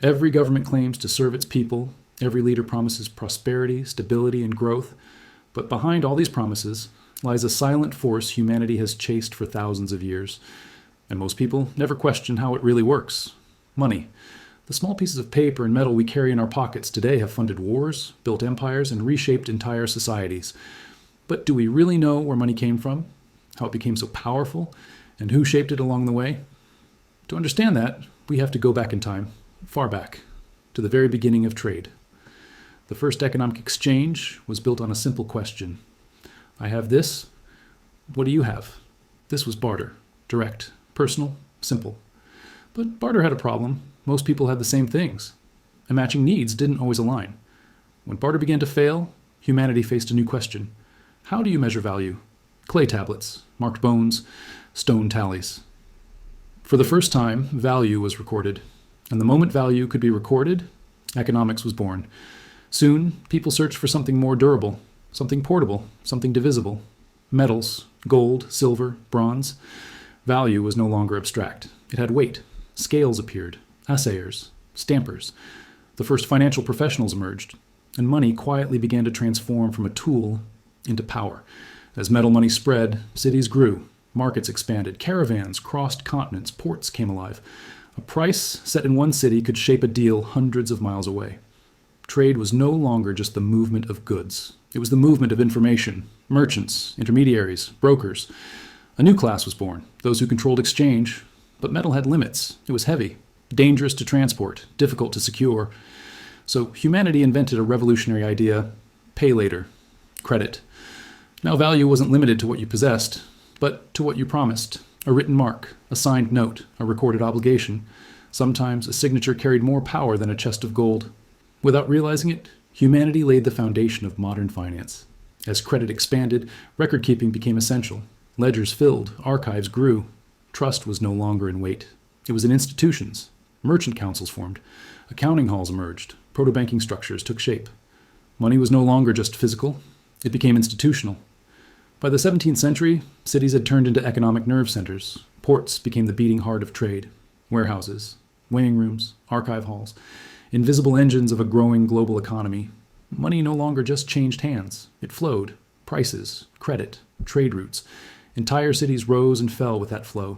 Every government claims to serve its people. Every leader promises prosperity, stability, and growth. But behind all these promises lies a silent force humanity has chased for thousands of years. And most people never question how it really works. Money. The small pieces of paper and metal we carry in our pockets today have funded wars, built empires, and reshaped entire societies. But do we really know where money came from? How it became so powerful? And who shaped it along the way? To understand that, we have to go back in time, far back, to the very beginning of trade. The first economic exchange was built on a simple question. I have this, what do you have? This was barter, direct, personal, simple. But barter had a problem. Most people had the same things, and matching needs didn't always align. When barter began to fail, humanity faced a new question. How do you measure value? Clay tablets, marked bones, stone tallies. For the first time, value was recorded. And the moment value could be recorded, economics was born. Soon, people searched for something more durable, something portable, something divisible. Metals, gold, silver, bronze. Value was no longer abstract. It had weight. Scales appeared, assayers, stampers. The first financial professionals emerged, and money quietly began to transform from a tool into power. As metal money spread, cities grew, markets expanded, caravans crossed continents, ports came alive. A price set in one city could shape a deal hundreds of miles away. Trade was no longer just the movement of goods. It was the movement of information, merchants, intermediaries, brokers. A new class was born, those who controlled exchange. But metal had limits. It was heavy, dangerous to transport, difficult to secure. So humanity invented a revolutionary idea: pay later, credit. Now value wasn't limited to what you possessed, but to what you promised. A written mark, a signed note, a recorded obligation. Sometimes a signature carried more power than a chest of gold. Without realizing it, humanity laid the foundation of modern finance. As credit expanded, record-keeping became essential. Ledgers filled, archives grew. Trust was no longer in weight. It was in institutions. Merchant councils formed. Accounting halls emerged. Proto-banking structures took shape. Money was no longer just physical. It became institutional. By the 17th century, cities had turned into economic nerve centers. Ports became the beating heart of trade. Warehouses, weighing rooms, archive halls, invisible engines of a growing global economy. Money no longer just changed hands. It flowed. Prices, credit, trade routes. Entire cities rose and fell with that flow.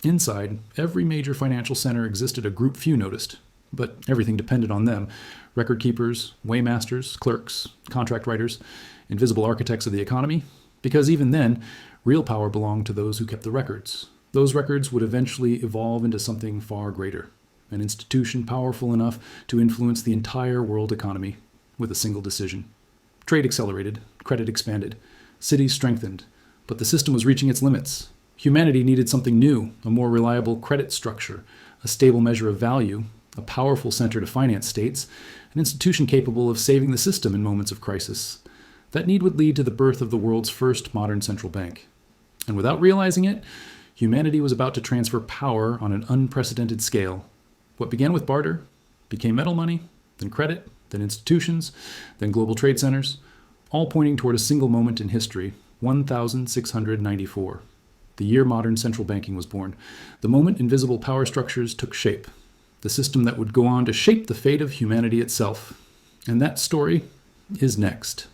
Inside, every major financial center existed a group few noticed, but everything depended on them. Record keepers, waymasters, clerks, contract writers, invisible architects of the economy. Because even then, real power belonged to those who kept the records. Those records would eventually evolve into something far greater, an institution powerful enough to influence the entire world economy with a single decision. Trade accelerated, credit expanded, cities strengthened, but the system was reaching its limits. Humanity needed something new, a more reliable credit structure, a stable measure of value, a powerful center to finance states, an institution capable of saving the system in moments of crisis. That need would lead to the birth of the world's first modern central bank. And without realizing it, humanity was about to transfer power on an unprecedented scale. What began with barter became metal money, then credit, then institutions, then global trade centers, all pointing toward a single moment in history, 1694. The year modern central banking was born. The moment invisible power structures took shape. The system that would go on to shape the fate of humanity itself. And that story is next.